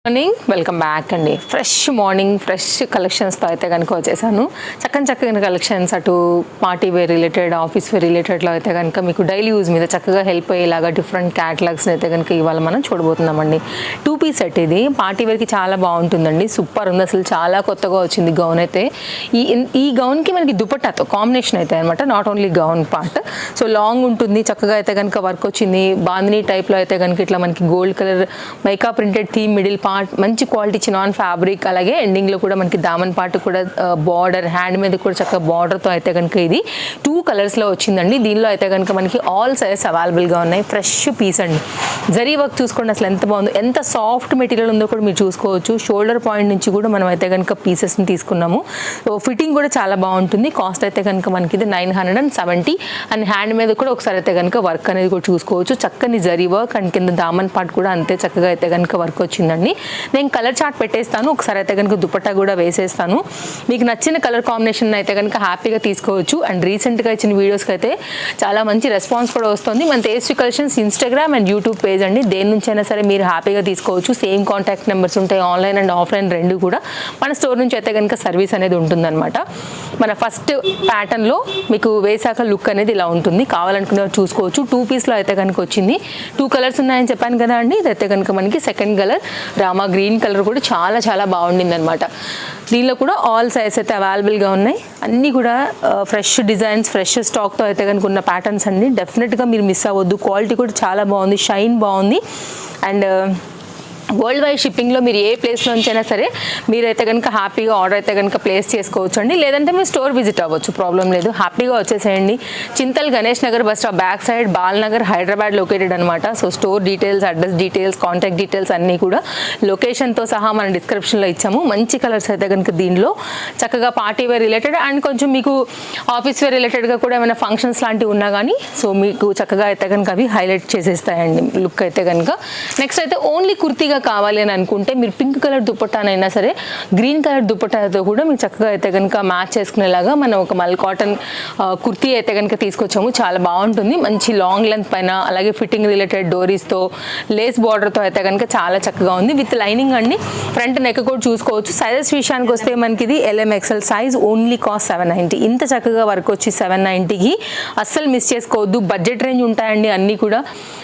Morning welcome back అండి. Fresh morning fresh కలెక్షన్స్తో అయితే కనుక వచ్చేసాను. చక్కని కలెక్షన్స్, అటు party wear related, office wear రిలేటెడ్లో అయితే కనుక మీకు డైలీ యూజ్ మీద చక్కగా హెల్ప్ అయ్యేలాగా డిఫరెంట్ క్యాటలాగ్స్ని అయితే కనుక ఇవాళ మనం చూడబోతున్నామండి. 2 పీస్ సెట్ ఇది పార్టీ వేర్కి చాలా బాగుంటుందండి. సూపర్ ఉంది, అసలు చాలా కొత్తగా వచ్చింది గౌన్ అయితే. ఈ గౌన్కి మనకి దుపట్టాతో కాంబినేషన్ అయితే అనమాట, not only gown part. So long ఉంటుంది, చక్కగా అయితే కనుక వర్క్ వచ్చింది. బాందినీ టైప్లో అయితే కనుక ఇట్లా మనకి gold colour mica printed theme middle part, మంచి క్వాలిటీ చినాన్ ఫ్యాబ్రిక్, అలాగే ఎండింగ్లో కూడా మనకి దామన్ పార్ట్ కూడా బార్డర్, హ్యాండ్ మీద కూడా చక్కగా బార్డర్తో అయితే కనుక ఇది 2 కలర్స్లో వచ్చిందండి. దీనిలో అయితే కనుక మనకి ఆల్ సైజెస్ అవైలబుల్గా ఉన్నాయి. ఫ్రెష్ పీస్ అండి. జరీ వర్క్ చూసుకోండి అసలు ఎంత బాగుందో, ఎంత సాఫ్ట్ మెటీరియల్ ఉందో కూడా మీరు చూసుకోవచ్చు. షోల్డర్ పాయింట్ నుంచి కూడా మనం అయితే కనుక పీసెస్ని తీసుకున్నాము. సో ఫిట్టింగ్ కూడా చాలా బాగుంటుంది. కాస్ట్ అయితే కనుక మనకి ఇది 970 అండ్ హ్యాండ్ మీద కూడా ఒకసారి అయితే కనుక వర్క్ అనేది కూడా చూసుకోవచ్చు. చక్కని జరీ వర్క్ అండ్ కింద దామన్ పార్ట్ కూడా అంతే చక్కగా అయితే కనుక వర్క్ వచ్చిందండి. నేను కలర్ చార్ట్ పెట్టేస్తాను, ఒకసారి అయితే కనుక దుపట్టా కూడా వేసేస్తాను. మీకు నచ్చిన కలర్ కాంబినేషన్ అయితే కనుక హ్యాపీగా తీసుకోవచ్చు. అండ్ రీసెంట్గా ఇచ్చిన వీడియోస్కి అయితే చాలా మంచి రెస్పాన్స్ కూడా వస్తుంది. మన Tejaswi collections Instagram and YouTube page అండి, దేని నుంచి అయినా సరే మీరు హ్యాపీగా తీసుకోవచ్చు. సేమ్ కాంటాక్ట్ నెంబర్స్ ఉంటాయి, ఆన్లైన్ అండ్ ఆఫ్లైన్ రెండు కూడా. మన స్టోర్ నుంచి అయితే కనుక సర్వీస్ అనేది ఉంటుందన్నమాట. మన ఫస్ట్ ప్యాటర్న్లో మీకు వేసాక లుక్ అనేది ఇలా ఉంటుంది, కావాలనుకునే చూసుకోవచ్చు. 2 పీస్లో అయితే కనుక వచ్చింది. 2 కలర్స్ ఉన్నాయని చెప్పాను కదా అండి. ఇదైతే కనుక మనకి second colour Rama green colour కూడా చాలా బాగుండింది అనమాట. దీనిలో కూడా ఆల్ సైజ్ అయితే అవైలబుల్గా ఉన్నాయి. అన్నీ కూడా ఫ్రెష్ డిజైన్స్, ఫ్రెష్ స్టాక్తో అయితే కనుక ఉన్న ప్యాటర్న్స్ అండి. డెఫినెట్గా మీరు మిస్ అవ్వద్దు. క్వాలిటీ కూడా చాలా బాగుంది, షైన్ బాగుంది. అండ్ వరల్డ్ వైడ్ షిప్పింగ్లో మీరు ఏ ప్లేస్ నుంచైనా సరే మీరైతే కనుక హ్యాపీగా ఆర్డర్ అయితే కనుక ప్లేస్ చేసుకోవచ్చు అండి. లేదంటే మీరు స్టోర్ విజిట్ అవ్వచ్చు, ప్రాబ్లం లేదు. హ్యాపీగా వచ్చేసేయండి. Chintal Ganesh Nagar bus stop back side, Balanagar, Hyderabad located అనమాట. So store details, address details, contact details అన్నీ కూడా లొకేషన్తో సహా మన డిస్క్రిప్షన్లో ఇచ్చాము. మంచి కలర్స్ అయితే కనుక దీనిలో చక్కగా పార్టీ వేర్ రిలేటెడ్ అండ్ కొంచెం మీకు ఆఫీస్ వేర్ రిలేటెడ్గా కూడా ఏమైనా ఫంక్షన్స్ లాంటివి ఉన్నా కానీ సో మీకు చక్కగా అయితే కనుక అవి హైలైట్ చేసేస్తాయండి లుక్ అయితే కనుక. నెక్స్ట్ అయితే ఓన్లీ కుర్తీగా కావాలి అని అనుకుంటే మీరు పింక్ కలర్ దుపట్టానైనా సరే గ్రీన్ కలర్ దుపట్టాతో కూడా మీరు చక్కగా అయితే కనుక మ్యాచ్ చేసుకునేలాగా మనం ఒక మల్ కాటన్ కుర్తీ అయితే కనుక తీసుకొచ్చాము. చాలా బాగుంటుంది, మంచి లాంగ్ లెంత్ పైన, అలాగే ఫిట్టింగ్ రిలేటెడ్ డోరీస్తో, లేస్ బార్డర్తో అయితే కనుక చాలా చక్కగా ఉంది. విత్ లైనింగ్ అండి. ఫ్రంట్ నెక్ కూడా చూసుకోవచ్చు. సైజెస్ విషయానికి వస్తే మనకి ఇది LMXL సైజ్, ఓన్లీ కాస్ట్ 790. ఇంత చక్కగా వర్క్ వచ్చి 790కి అస్సలు మిస్ చేసుకోవద్దు. బడ్జెట్ రేంజ్ ఉంటాయండి అన్నీ కూడా.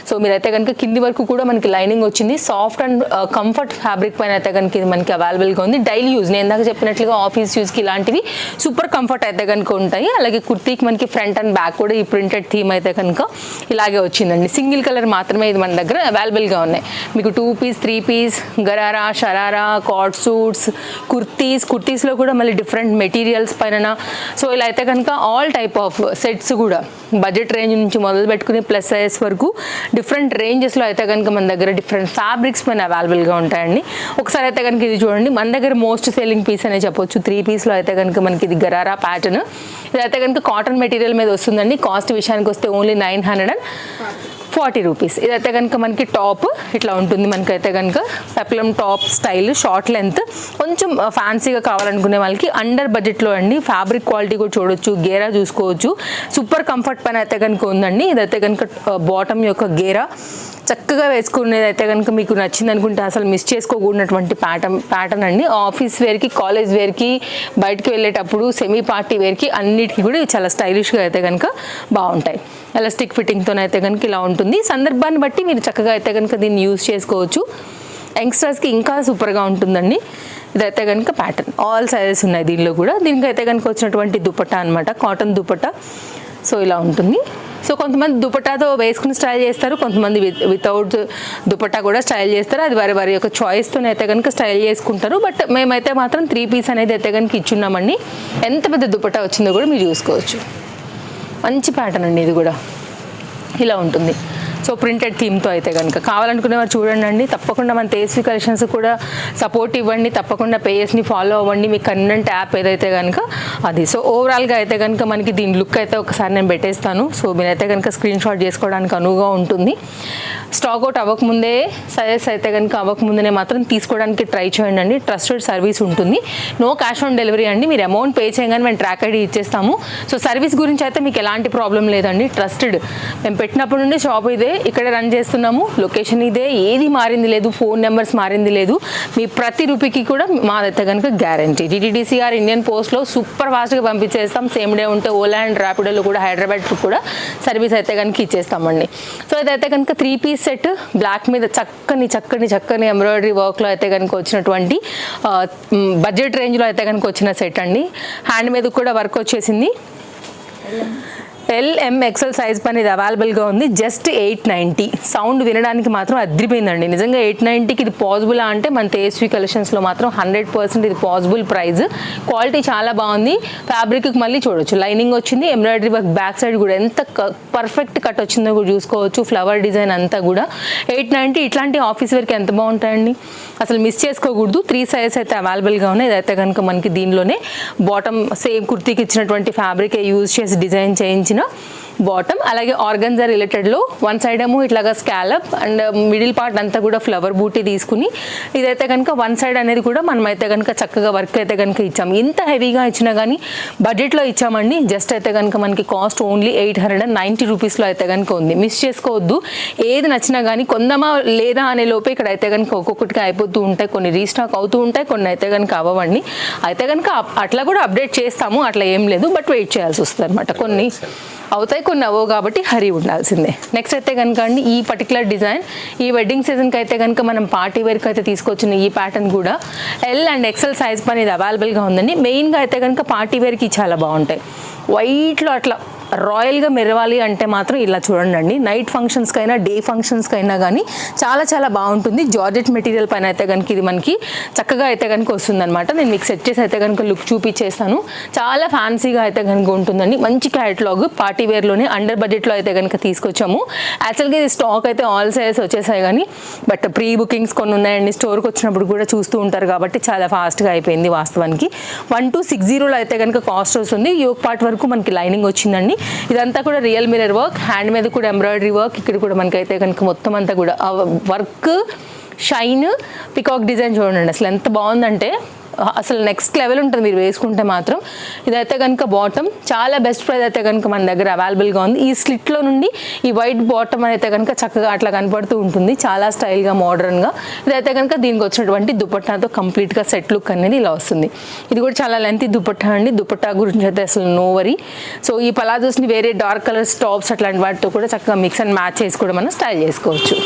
సో మీరైతే కనుక కింది వరకు కూడా మనకి లైనింగ్ వచ్చింది. సాఫ్ట్ అండ్ కంఫర్ట్ ఫ్యాబ్రిక్ పైన అయితే కనుక ఇది మనకి అవైలబుల్గా ఉంది. డైలీ యూజ్, నేను ఇందాక చెప్పినట్లుగా ఆఫీస్ యూజ్కి ఇలాంటివి సూపర్ కంఫర్ట్ అయితే కనుక ఉంటాయి. అలాగే కుర్తీకి మనకి ఫ్రంట్ అండ్ బ్యాక్ కూడా ఈ ప్రింటెడ్ థీమ్ అయితే కనుక ఇలాగే వచ్చిందండి. సింగిల్ కలర్ మాత్రమే ఇది మన దగ్గర అవైలబుల్గా ఉన్నాయి. మీకు 2 piece, 3 piece, gharara, sharara, cord suits, కుర్తీస్లో కూడా మళ్ళీ డిఫరెంట్ మెటీరియల్స్ పైన. సో ఇలా అయితే కనుక ఆల్ టైప్ ఆఫ్ సెట్స్ కూడా బడ్జెట్ రేంజ్ నుంచి మొదలు పెట్టుకుని ప్లస్ సైజ్ వరకు డిఫరెంట్ రేంజెస్లో అయితే కనుక మన దగ్గర డిఫరెంట్ ఫ్యాబ్రిక్స్ పైన అవైలబుల్గా ఉంటాయండి. ఒకసారి అయితే కనుక ఇది చూడండి, మన దగ్గర మోస్ట్ సెల్లింగ్ పీస్ అనే చెప్పొచ్చు. 3 పీస్లో అయితే కనుక మనకి ఇది గరారా ప్యాటర్న్. ఇదైతే కనుక కాటన్ మెటీరియల్ మీద వస్తుందండి. కాస్ట్ విషయానికి వస్తే ఓన్లీ 940 రూపీస్. ఇదైతే కనుక మనకి టాప్ ఇట్లా ఉంటుంది. మనకైతే కనుక peplum top style, short length, కొంచెం ఫ్యాన్సీగా కావాలనుకునే వాళ్ళకి అండర్ బడ్జెట్లో అండి. ఫ్యాబ్రిక్ క్వాలిటీ కూడా చూడొచ్చు, గేరా చూసుకోవచ్చు. సూపర్ కంఫర్ట్ పైన అయితే కనుక ఉందండి. ఇదైతే కనుక బాటమ్ యొక్క గేరా చక్కగా వేసుకునేది అయితే కనుక మీకు నచ్చింది అనుకుంటే అసలు మిస్ చేసుకోకూడనటువంటి ప్యాటర్న్ అండి. ఆఫీస్ వేర్కి, కాలేజ్ వేర్కి, బయటకు వెళ్ళేటప్పుడు సెమీ పార్టీ వేర్కి అన్నిటికీ కూడా చాలా స్టైలిష్గా అయితే కనుక బాగుంటాయి. ఎలాస్టిక్ ఫిట్టింగ్తోనైతే కనుక ఇలా ఉంటుంది. సందర్భాన్ని బట్టి మీరు చక్కగా అయితే కనుక దీన్ని యూజ్ చేసుకోవచ్చు. యంగ్స్టర్స్కి ఇంకా సూపర్గా ఉంటుందండి. ఇదైతే కనుక ప్యాటర్న్ ఆల్ సైజెస్ ఉన్నాయి దీనిలో కూడా. దీనికి అయితే కనుక వచ్చినటువంటి దుపట్టా అనమాట, కాటన్ దుపట్టా. సో ఇలా ఉంటుంది. సో కొంతమంది దుపట్టాతో వేసుకుని స్టైల్ చేస్తారు, కొంతమంది వితౌట్ దుపట్టా కూడా స్టైల్ చేస్తారు. అది వారి యొక్క చాయిస్తో అయితే కనుక స్టైల్ చేసుకుంటారు. బట్ మేమైతే మాత్రం 3 పీస్ అనేది అయితే కనుక ఇచ్చున్నామండి. ఎంత పెద్ద దుపట్టా వచ్చిందో కూడా మీరు చూసుకోవచ్చు. మంచి ప్యాటర్న్ అండి ఇది కూడా, ఇలా ఉంటుంది. సో ప్రింటెడ్ థీమ్తో అయితే కనుక కావాలనుకునే వారు చూడండి అండి. తప్పకుండా మన తేజస్వి కలెక్షన్స్ కూడా సపోర్ట్ ఇవ్వండి. తప్పకుండా పేజెస్ని ఫాలో అవ్వండి, మీ కన్వెంట్ యాప్ ఏదైతే కనుక అది. సో ఓవరాల్గా అయితే కనుక మనకి దీని లుక్ అయితే ఒకసారి నేను పెట్టేస్తాను. సో మీరైతే కనుక స్క్రీన్ షాట్ చేసుకోవడానికి అనువుగా ఉంటుంది. స్టాక్ అవుట్ అవ్వకముందే, సజెస్ట్ అయితే కనుక అవ్వకముందే మాత్రం తీసుకోవడానికి ట్రై చేయండి అండి. ట్రస్టెడ్ సర్వీస్ ఉంటుంది. నో క్యాష్ ఆన్ డెలివరీ అండి. మీరు అమౌంట్ పే చేయగానే మేము ట్రాక్ ఐడి ఇచ్చేస్తాము. సో సర్వీస్ గురించి అయితే మీకు ఎలాంటి ప్రాబ్లం లేదండి. ట్రస్టెడ్, మేము పెట్టినప్పటి నుండి షాప్ ఇదే, ఇక్కడే రన్ చేస్తున్నాము, లొకేషన్ ఇదే, ఏది మారింది లేదు, ఫోన్ నెంబర్స్ మారింది లేదు. మీ ప్రతి రూపీకి కూడా మాదైతే కనుక గ్యారంటీ. టీటీడీసీఆర్ ఇండియన్ పోస్ట్లో సూపర్ ఫాస్ట్గా పంపించేస్తాం. సేమ్ డే ఉంటే ఓలా అండ్ ర్యాపిడోలో కూడా హైదరాబాద్ కూడా సర్వీస్ అయితే కనుక ఇచ్చేస్తామండి. సో ఇదైతే కనుక 3 పీస్ సెట్, బ్లాక్ మీద చక్కని ఎంబ్రాయిడరీ వర్క్లో అయితే కనుక వచ్చినటువంటి బడ్జెట్ రేంజ్లో అయితే కనుక వచ్చిన సెట్ అండి. హ్యాండ్ మీద కూడా వర్క్ వచ్చేసింది. LMXL సైజ్ పని ఇది అవైలబుల్గా ఉంది. జస్ట్ 890. సౌండ్ వినడానికి మాత్రం అద్రిపోయిందండి నిజంగా. 890కి ఇది పాసిబుల్ అంటే మన తేజస్వి కలెక్షన్స్లో మాత్రం 100% ఇది పాసిబుల్ ప్రైస్. క్వాలిటీ చాలా బాగుంది. ఫ్యాబ్రిక్ మళ్ళీ చూడొచ్చు, లైనింగ్ వచ్చింది, ఎంబ్రాయిడరీ వర్క్ బ్యాక్ సైడ్ కూడా ఎంత పర్ఫెక్ట్ కట్ వచ్చిందో కూడా చూసుకోవచ్చు. ఫ్లవర్ డిజైన్ అంతా కూడా 890. ఇట్లాంటి ఆఫీస్ వేర్కి ఎంత బాగుంటాయండి, అసలు మిస్ చేసుకోకూడదు. 3 సైజెస్ అయితే అవైలబుల్గా ఉన్నాయి. ఇదైతే కనుక మనకి దీనిలోనే బాటమ్ సేమ్ కుర్తీకి ఇచ్చినటువంటి ఫ్యాబ్రిక్ యూజ్ చేసి డిజైన్ చేయించిన బాటమ్, అలాగే ఆర్గన్జా రిలేటెడ్లో వన్ సైడ్ ఏమో ఇట్లాగా స్కాలప్ అండ్ మిడిల్ పార్ట్ అంతా కూడా ఫ్లవర్ బూటీ తీసుకుని ఇదైతే కనుక వన్ సైడ్ అనేది కూడా మనమైతే కనుక చక్కగా వర్క్ అయితే కనుక ఇచ్చాము. ఇంత హెవీగా ఇచ్చినా కానీ బడ్జెట్లో ఇచ్చామండి. జస్ట్ అయితే కనుక మనకి కాస్ట్ ఓన్లీ 890 రూపీస్లో అయితే కనుక ఉంది. మిస్ చేసుకోవద్దు. ఏది నచ్చినా కానీ కొందామా లేదా అనే లోపే ఇక్కడ అయితే కనుక ఒక్కొక్కటిగా అయిపోతూ ఉంటాయి. కొన్ని రీస్టాక్ అవుతూ ఉంటాయి, కొన్ని అయితే కనుక అవ్వండి. అయితే కనుక అట్లా కూడా అప్డేట్ చేస్తాము, అట్లా ఏం లేదు. బట్ వెయిట్ చేయాల్సి వస్తుంది అనమాట. కొన్ని అవుతాయి, కొన్ని అవ్వవు, కాబట్టి హరీ ఉండాల్సిందే. నెక్స్ట్ అయితే కనుక అండి ఈ పర్టికులర్ డిజైన్ ఈ వెడ్డింగ్ సీజన్కి అయితే కనుక మనం పార్టీ వేర్కి అయితే తీసుకొచ్చిన ఈ ప్యాటర్న్ కూడా L and XL సైజ్ పని ఇది అవైలబుల్గా ఉందండి. మెయిన్గా అయితే కనుక పార్టీ వేర్కి చాలా బాగుంటాయి. వైట్లో అట్లా రాయల్గా మెరవాలి అంటే మాత్రం ఇలా చూడండి. నైట్ ఫంక్షన్స్కైనా డే ఫంక్షన్స్కైనా కానీ చాలా బాగుంటుంది. జార్జెట్ మెటీరియల్ పైన అయితే కనుక ఇది మనకి చక్కగా అయితే కనుక వస్తుందన్నమాట. నేను మీకు సెట్ చేసి అయితే కనుక లుక్ చూపించేస్తాను. చాలా ఫ్యాన్సీగా అయితే కనుక ఉంటుందండి. మంచి క్యాటలాగ్ పార్టీ వేర్లోనే అండర్ బడ్జెట్లో అయితే కనుక తీసుకొచ్చాము. యాక్చువల్గా ఇది స్టాక్ అయితే ఆల్ సైజెస్ వచ్చేసాయి కానీ బట్ ప్రీ బుకింగ్స్ కొన్ని ఉన్నాయండి. స్టోర్కి వచ్చినప్పుడు కూడా చూస్తూ ఉంటారు కాబట్టి చాలా ఫాస్ట్గా అయిపోయింది. వాస్తవానికి 1260లో అయితే కనుక కాస్ట్ వస్తుంది. యోక్ పార్ట్ వరకు మనకి లైనింగ్ వచ్చిందండి. ఇదంతా కూడా రియల్ మిరర్ వర్క్, హ్యాండ్ మీద కూడా ఎంబ్రాయిడరీ వర్క్. ఇక్కడ కూడా మనకైతే కనుక మొత్తం అంతా కూడా వర్క్, షైన్, పికాక్ డిజైన్ చూడండి. అసలు ఎంత బాగుందంటే అసలు నెక్స్ట్ లెవెల్ ఉంటుంది మీరు వేసుకుంటే మాత్రం. ఇదైతే కనుక బాటమ్ చాలా బెస్ట్ ప్రైస్ అయితే కనుక మన దగ్గర అవైలబుల్గా ఉంది. ఈ స్లిట్లో నుండి ఈ వైట్ బాటమ్ అయితే కనుక చక్కగా అట్లా కనపడుతూ ఉంటుంది, చాలా స్టైల్గా మోడర్న్గా. ఇదైతే కనుక దీనికి వచ్చినటువంటి దుపట్టాతో కంప్లీట్గా సెట్ లుక్ అనేది ఇలా వస్తుంది. ఇది కూడా చాలా లెంతీ దుపట్టా అండి. దుపట్టా గురించి అయితే అసలు నో వరీ. సో ఈ పలాజోస్ని వేరే డార్క్ కలర్స్ టాప్స్ అట్లాంటి వాటితో కూడా చక్కగా మిక్స్ అండ్ మ్యాచ్ చేసి కూడా మనం స్టైల్ చేసుకోవచ్చు.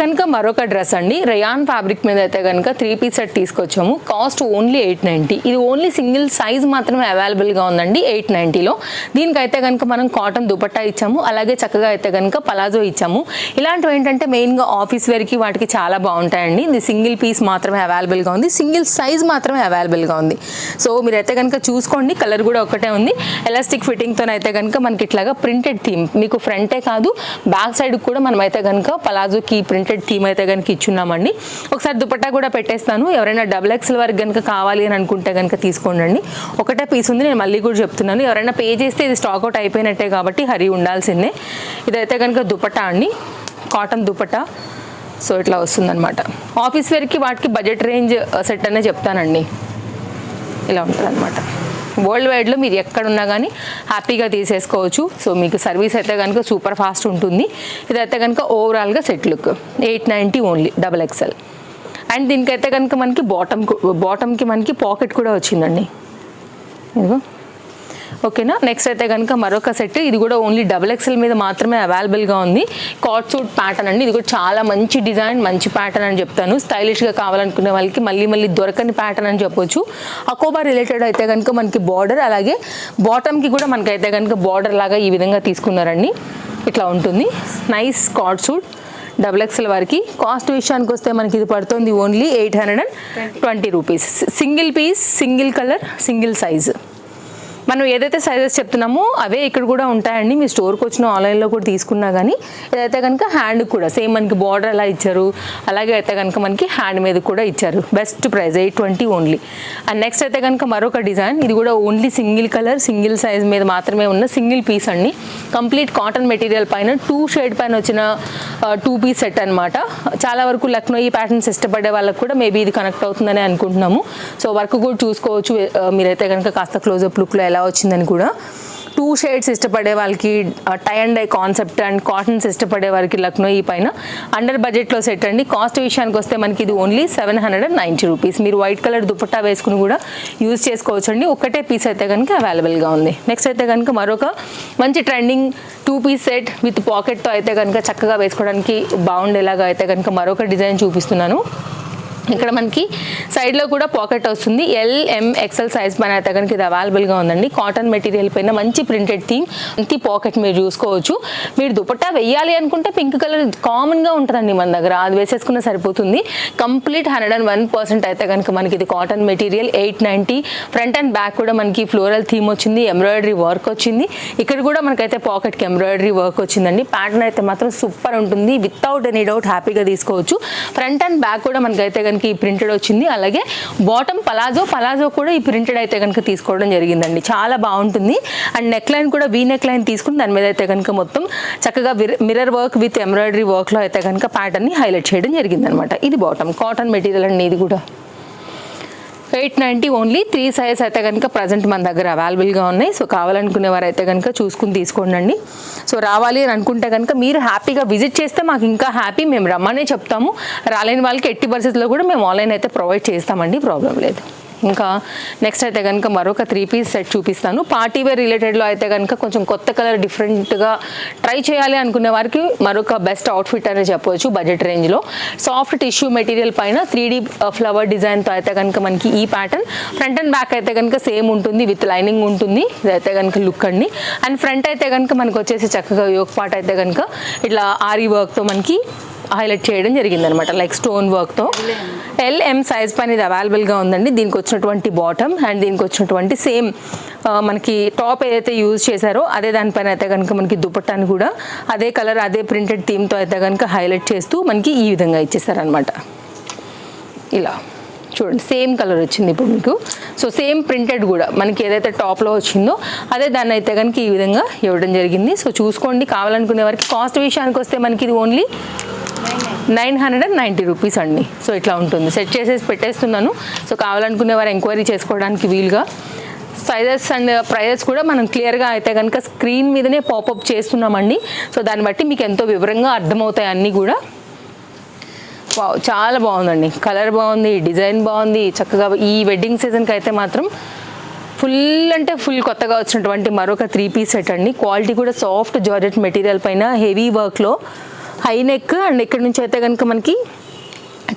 కనుక మరొక డ్రెస్ అండి, రయాన్ ఫ్యాబ్రిక్ మీద అయితే కనుక 3 పీస్ సెట్ తీసుకొచ్చాము. Cost only 890. ఇది ఓన్లీ సింగిల్ సైజ్ మాత్రమే అవైలబుల్గా ఉందండి 890లో. దీనికైతే కనుక మనం కాటన్ దుపట్టా ఇచ్చాము, అలాగే చక్కగా అయితే కనుక పలాజో ఇచ్చాము. ఇలాంటివి ఏంటంటే మెయిన్గా ఆఫీస్ వేర్కి వాటికి చాలా బాగుంటాయండి. ఇది సింగిల్ పీస్ మాత్రమే అవైలబుల్గా ఉంది, సింగిల్ సైజ్ మాత్రమే అవైలబుల్గా ఉంది. సో మీరైతే కనుక చూసుకోండి. కలర్ కూడా ఒకటే ఉంది. ఎలాస్టిక్ ఫిట్టింగ్తోనైతే కనుక మనకి ఇట్లాగా ప్రింటెడ్ థీమ్, మీకు ఫ్రంటే కాదు బ్యాక్ సైడ్ కూడా మనం అయితే కనుక పలాజోకి ప్రింటెడ్ థీమ్ అయితే కనుక ఇచ్చున్నామండి. ఒకసారి దుపట్టా కూడా పెట్టేస్తాను. ఎవరైనా XXL వరకు కనుక కావాలి అని అనుకుంటే కనుక తీసుకోండి. ఒకటే పీస్ ఉంది, నేను మళ్ళీ కూడా చెప్తున్నాను. ఎవరైనా పే చేస్తే ఇది స్టాక్ అవుట్ అయిపోయినట్టే కాబట్టి హరీ ఉండాల్సిందే. ఇదైతే కనుక దుపట్టా అండి, కాటన్ దుపట్టా. సో ఇట్లా వస్తుందన్నమాట. ఆఫీస్ వేర్కి వాటికి బడ్జెట్ రేంజ్ సెట్ అనే చెప్తానండి. ఇలా ఉంటుంది అనమాట. వరల్డ్ వైడ్లో మీరు ఎక్కడున్నా కానీ హ్యాపీగా తీసేసుకోవచ్చు. సో మీకు సర్వీస్ అయితే కనుక సూపర్ ఫాస్ట్ ఉంటుంది. ఇదైతే కనుక ఓవరాల్గా set look 890 only XXL. And దీనికైతే కనుక మనకి బాటమ్కి మనకి పాకెట్ కూడా వచ్చిందండి. ఇదిగో ఓకేనా. నెక్స్ట్ అయితే కనుక మరొక సెట్, ఇది కూడా ఓన్లీ XXL మీద మాత్రమే అవైలబుల్గా ఉంది. కాట్ సూట్ ప్యాటర్న్ అండి. ఇది కూడా చాలా మంచి డిజైన్, మంచి ప్యాటర్న్ అని చెప్తాను. స్టైలిష్గా కావాలనుకునే వాళ్ళకి మళ్ళీ దొరకని ప్యాటర్న్ అని చెప్పొచ్చు. అకోబా రిలేటెడ్ అయితే కనుక మనకి బార్డర్, అలాగే బాటమ్కి కూడా మనకైతే కనుక బార్డర్ లాగా ఈ విధంగా తీసుకున్నారండి. ఇట్లా ఉంటుంది. నైస్ కాట్ సూట్ XXL వరకు. కాస్ట్ విషయానికి వస్తే మనకి ఇది పడుతుంది only 820 rupees. Single piece, single colour, single size. మనం ఏదైతే సైజెస్ చెప్తున్నామో అవే ఇక్కడ కూడా ఉంటాయండి. మీ స్టోర్కి వచ్చిన ఆన్లైన్లో కూడా తీసుకున్నా కానీ ఇదైతే కనుక హ్యాండ్ కూడా సేమ్ మనకి బార్డర్ ఎలా ఇచ్చారు అలాగే అయితే కనుక మనకి హ్యాండ్ మీద కూడా ఇచ్చారు. Best price 820 only. And next అయితే కనుక మరొక డిజైన్, ఇది కూడా only single colour, single size మీద మాత్రమే ఉన్న సింగిల్ పీస్ అండి. కంప్లీట్ కాటన్ మెటీరియల్ పైన 2 షేడ్ పైన వచ్చిన 2 పీస్ సెట్ అనమాట. చాలా వరకు లక్నో ఈ ప్యాటర్న్స్ ఇష్టపడే వాళ్ళకి కూడా మేబీ ఇది కనెక్ట్ అవుతుందని అనుకుంటున్నాము. సో వర్క్ కూడా చూసుకోవచ్చు మీరైతే కనుక కాస్త క్లోజప్ లుక్లో ఎలా వచ్చిందని కూడా. టూ షేడ్స్ ఇష్టపడే వాళ్ళకి, tie and dye concept and cottons ఇష్టపడే వారికి లక్నో ఈ పైన అండర్ బడ్జెట్లో సెట్ అండి. కాస్ట్ విషయానికి వస్తే మనకి ఇది ఓన్లీ 790 రూపీస్. మీరు వైట్ కలర్ దుపట్టా వేసుకుని కూడా యూజ్ చేసుకోవచ్చు అండి. ఒకటే పీస్ అయితే కనుక అవైలబుల్గా ఉంది. నెక్స్ట్ అయితే కనుక మరొక మంచి ట్రెండింగ్ 2 పీస్ సెట్ విత్ పాకెట్తో అయితే కనుక చక్కగా వేసుకోవడానికి బాగుండేలాగా అయితే కనుక మరొక డిజైన్ చూపిస్తున్నాను. ఇక్కడ మనకి సైడ్లో కూడా పాకెట్ వస్తుంది. LMXL సైజ్ పైన అయితే కనుక ఇది అవైలబుల్గా ఉందండి. కాటన్ మెటీరియల్ పైన మంచి ప్రింటెడ్ థీమ్, మంచి పాకెట్ మీరు చూసుకోవచ్చు. మీరు దుపట్టా వెయ్యాలి అనుకుంటే పింక్ కలర్ కామన్గా ఉంటుందండి మన దగ్గర, అది వేసేసుకున్న సరిపోతుంది. కంప్లీట్ 101% అయితే కనుక మనకి ఇది cotton material. 890. Front and back కూడా మనకి ఫ్లోరల్ థీమ్ వచ్చింది, ఎంబ్రాయిడరీ వర్క్ వచ్చింది. ఇక్కడ కూడా మనకైతే పాకెట్కి ఎంబ్రాయిడరీ వర్క్ వచ్చిందండి. ప్యాటర్న్ అయితే మాత్రం సూపర్ ఉంటుంది, వితౌట్ ఎనీ డౌట్ హ్యాపీగా తీసుకోవచ్చు. ఫ్రంట్ అండ్ బ్యాక్ కూడా మనకైతే కనుక ఈ ప్రింటెడ్ వచ్చింది. అలాగే బాటమ్ పలాజో కూడా ఈ ప్రింటెడ్ అయితే కనుక తీసుకోవడం జరిగిందండి. చాలా బాగుంటుంది. అండ్ నెక్ లైన్ కూడా వీ నెక్ లైన్ తీసుకుని దాని మీద అయితే కనుక మొత్తం చక్కగా మిర్రర్ వర్క్ విత్ ఎంబ్రాయిడరీ వర్క్లో అయితే కనుక ప్యాటర్న్ని హైలైట్ చేయడం జరిగిందనమాట. ఇది బాటమ్ కాటన్ మెటీరియల్ అండి. ఇది కూడా 890 ఓన్లీ. 3 సైజ్ అయితే కనుక ప్రజెంట్ మన దగ్గర అవైలబుల్గా ఉన్నాయి. సో కావాలనుకునే వారు అయితే కనుక చూసుకుని తీసుకోండి. సో రావాలి అని అనుకుంటే కనుక మీరు హ్యాపీగా విజిట్ చేస్తే మాకు ఇంకా హ్యాపీ. మేము రమ్మనే చెప్తాము. రాలేని వాళ్ళకి ఎట్టి పరిస్థితుల్లో కూడా మేము ఆన్లైన్ అయితే ప్రొవైడ్ చేస్తామండి, ప్రాబ్లం లేదు. ఇంకా నెక్స్ట్ అయితే కనుక మరొక 3 పీస్ సెట్ చూపిస్తాను. పార్టీ వేర్ రిలేటెడ్లో అయితే కనుక కొంచెం కొత్త కలర్ డిఫరెంట్గా ట్రై చేయాలి అనుకునే వారికి మరొక బెస్ట్ అవుట్ఫిట్ అనే చెప్పవచ్చు బడ్జెట్ రేంజ్లో. సాఫ్ట్ టిష్యూ మెటీరియల్ పైన 3D ఫ్లవర్ డిజైన్తో అయితే కనుక మనకి ఈ ప్యాటర్న్. ఫ్రంట్ అండ్ బ్యాక్ అయితే కనుక సేమ్ ఉంటుంది, విత్ లైనింగ్ ఉంటుంది. ఇదైతే కనుక లుక్ అండి. అండ్ ఫ్రంట్ అయితే కనుక మనకు వచ్చేసి చక్కగా యోక్ పార్ట్ అయితే కనుక ఇట్లా ఆరీ వర్క్తో మనకి హైలైట్ చేయడం జరిగిందనమాట, లైక్ స్టోన్ వర్క్తో. LM సైజ్ పైన ఇది అవైలబుల్గా ఉందండి. దీనికి వచ్చినటువంటి బాటమ్ అండ్ దీనికి వచ్చినటువంటి సేమ్ మనకి టాప్ ఏదైతే యూజ్ చేశారో అదే దానిపైన అయితే కనుక మనకి దుపట్టాన్ని కూడా అదే కలర్ అదే ప్రింటెడ్ థీమ్తో అయితే కనుక హైలైట్ చేస్తూ మనకి ఈ విధంగా ఇచ్చేసారనమాట. ఇలా చూడండి, సేమ్ కలర్ వచ్చింది ఇప్పుడు మీకు. సో సేమ్ ప్రింటెడ్ కూడా మనకి ఏదైతే టాప్లో వచ్చిందో అదే దాన్ని అయితే కనుక ఈ విధంగా ఇవ్వడం జరిగింది. సో చూసుకోండి కావాలనుకునే వారికి. కాస్ట్ విషయానికి వస్తే మనకి ఇది ఓన్లీ 990 రూపీస్ అండి. సో ఇట్లా ఉంటుంది. సెట్ చేసేసి పెట్టేస్తున్నాను. సో కావాలనుకునే వారు ఎంక్వైరీ చేసుకోవడానికి వీలుగా. సైజెస్ అండ్ ప్రైజెస్ కూడా మనం క్లియర్గా అయితే కనుక స్క్రీన్ మీదనే పాపప్ చేస్తున్నామండి. సో దాన్ని బట్టి మీకు ఎంతో వివరంగా అర్థమవుతాయి అన్నీ కూడా. వావ్, చాలా బాగుందండి. కలర్ బాగుంది, డిజైన్ బాగుంది. చక్కగా ఈ వెడ్డింగ్ సీజన్కి అయితే మాత్రం ఫుల్ అంటే ఫుల్ కొత్తగా వచ్చినటువంటి మరొక 3 పీస్ సెట్ అండి. క్వాలిటీ కూడా సాఫ్ట్ జార్జెట్ మెటీరియల్ పైన హెవీ వర్క్లో హై నెక్. అండ్ ఇక్కడ నుంచి అయితే కనుక మనకి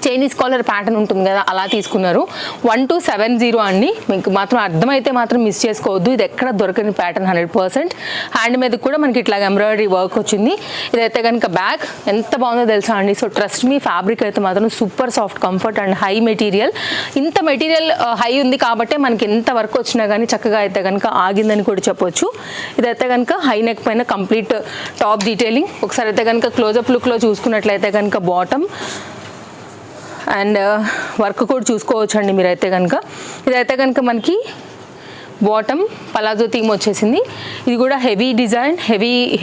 చైనీస్ కాలర్ ప్యాటర్న్ ఉంటుంది కదా, అలా తీసుకున్నారు. 1270 అండి. మీకు మాత్రం అర్థమైతే మాత్రం మిస్ చేసుకోవద్దు. ఇది ఎక్కడ దొరకని ప్యాటర్న్ 100%. హ్యాండ్ మీద కూడా మనకి ఇట్లా ఎంబ్రాయిడరీ వర్క్ వచ్చింది. ఇదైతే కనుక బ్యాక్ ఎంత బాగుందో తెలుసా అండి. సో ట్రస్ట్ మీ, ఫ్యాబ్రిక్ అయితే మాత్రం super soft, comfort and high material. ఇంత మెటీరియల్ హై ఉంది కాబట్టి మనకి ఎంత వర్క్ వచ్చినా కానీ చక్కగా అయితే కనుక ఆగిందని కూడా చెప్పొచ్చు. ఇదైతే కనుక హై నెక్ పైన కంప్లీట్ టాప్ డీటెయిలింగ్. ఒకసారి అయితే కనుక క్లోజప్ లుక్లో చూసుకున్నట్లయితే కనుక బాటమ్ అండ్ వర్క్ కూడా చూసుకోవచ్చు అండి మీరైతే కనుక. ఇదైతే కనుక మనకి బాటమ్ పలాజో థీమ్ వచ్చేసింది. ఇది కూడా హెవీ డిజైన్,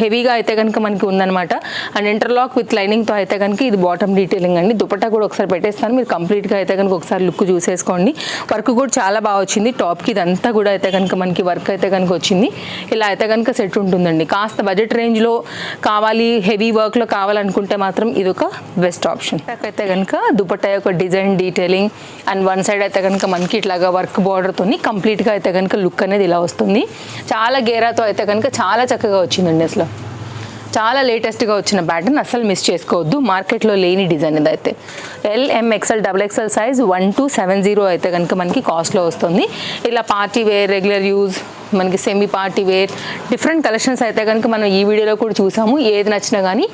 హెవీగా అయితే కనుక మనకి ఉందన్నమాట. అండ్ ఇంటర్లాక్ విత్ లైనింగ్తో అయితే కనుక ఇది బాటమ్ డీటెయిలింగ్ అండి. దుపట్టా కూడా ఒకసారి పెట్టేస్తాను, మీరు కంప్లీట్గా అయితే కనుక ఒకసారి లుక్ చూసేసుకోండి. వర్క్ కూడా చాలా బాగా వచ్చింది. టాప్కి ఇదంతా కూడా అయితే కనుక మనకి వర్క్ అయితే కనుక వచ్చింది. ఇలా అయితే కనుక సెట్ ఉంటుందండి. కాస్త బడ్జెట్ రేంజ్లో కావాలి, హెవీ వర్క్లో కావాలనుకుంటే మాత్రం ఇది ఒక బెస్ట్ ఆప్షన్. అయితే కనుక దుపట్టా యొక్క design detailing and one side అయితే కనుక మనకి ఇట్లాగా వర్క్ బార్డర్తో కంప్లీట్గా అయితే కనుక లుక్ అనేది ఇలా వస్తుంది. చాలా గేరాతో అయితే కనుక చాలా చక్కగా వచ్చిందండి. అసలు చాలా లేటెస్ట్గా వచ్చిన ప్యాటర్న్, అసలు మిస్ చేసుకోవద్దు. మార్కెట్లో లేని డిజైన్ ఇదైతే. LMXL XXL సైజ్ 1270 అయితే కనుక మనకి కాస్ట్లో వస్తుంది. ఇలా పార్టీ వేర్, రెగ్యులర్ యూజ్, మనకి semi party wear, different collections అయితే కనుక మనం ఈ వీడియోలో కూడా చూసాము. ఏది నచ్చినా కానీ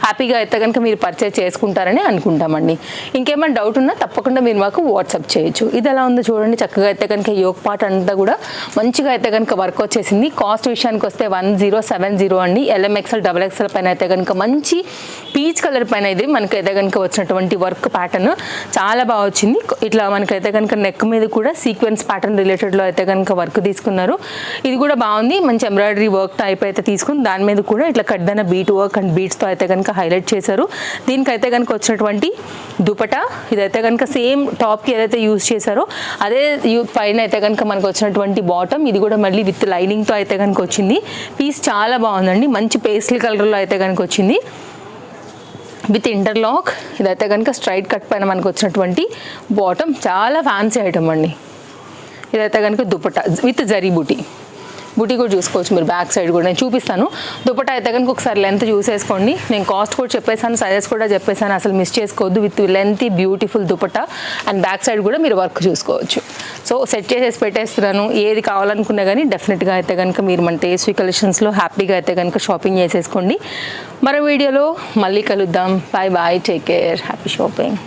హ్యాపీగా అయితే కనుక మీరు పర్చేస్ చేసుకుంటారని అనుకుంటామండి. ఇంకేమైనా డౌట్ ఉన్నా తప్పకుండా మీరు మాకు వాట్సాప్ చేయొచ్చు. ఇది ఎలా ఉందో చూడండి. చక్కగా అయితే కనుక యోక్ పార్ట్ అంతా కూడా మంచిగా అయితే కనుక వర్క్ వచ్చేసింది. కాస్ట్ విషయానికి వస్తే 1070 అండి. LMXL XXL పైన అయితే కనుక మంచి పీచ్ కలర్ పైన ఇది మనకైతే కనుక వచ్చినటువంటి వర్క్ ప్యాటర్న్ చాలా బాగా వచ్చింది. ఇట్లా మనకైతే కనుక నెక్ మీద కూడా సీక్వెన్స్ ప్యాటర్న్ రిలేటెడ్లో అయితే కనుక వర్క్ తీసుకున్నారు. ఇది కూడా బాగుంది, మంచి ఎంబ్రాయిడరీ వర్క్ టైప్ అయితే తీసుకుని దాని మీద కూడా ఇట్లా కడ్డన బీట్ వర్క్ అండ్ బీట్స్తో అయితే కనుక హైలైట్ చేశారు. దీనికైతే కనుక వచ్చినటువంటి దుపటా ఇదైతే కనుక సేమ్ టాప్కి ఏదైతే యూజ్ చేశారో అదే పైన అయితే కనుక మనకు వచ్చినటువంటి బాటమ్, ఇది కూడా మళ్ళీ విత్ లైనింగ్తో అయితే కనుక వచ్చింది. పీస్ చాలా బాగుందండి, మంచి పేస్టల్ కలర్లో అయితే కనుక వచ్చింది విత్ ఇంటర్లాక్. ఇదైతే కనుక స్ట్రైట్ కట్ పైన మనకు వచ్చినటువంటి బాటమ్, చాలా ఫ్యాన్సీ ఐటమ్ అండి. ఇదైతే కనుక దుపట్టా విత్ జరీ బూటీ కూడా చూసుకోవచ్చు మీరు, బ్యాక్ సైడ్ కూడా నేను చూపిస్తాను. దుపట్టా అయితే కనుక ఒకసారి లెంత్ చూసేసుకోండి. నేను కాస్ట్ కూడా చెప్పేసాను, సైజెస్ కూడా చెప్పేసాను, అసలు మిస్ చేసుకోవద్దు. With length beautiful dupatta and back side కూడా మీరు వర్క్ చూసుకోవచ్చు. సో సెట్ చేసేసి పెట్టేస్తున్నాను. ఏది కావాలనుకున్నా కానీ డెఫినెట్గా అయితే కనుక మీరు మన తేజస్వి కలెక్షన్స్లో హ్యాపీగా అయితే కనుక షాపింగ్ చేసేసుకోండి. మరో వీడియోలో మళ్ళీ కలుద్దాం. Bye bye, take care, happy shopping.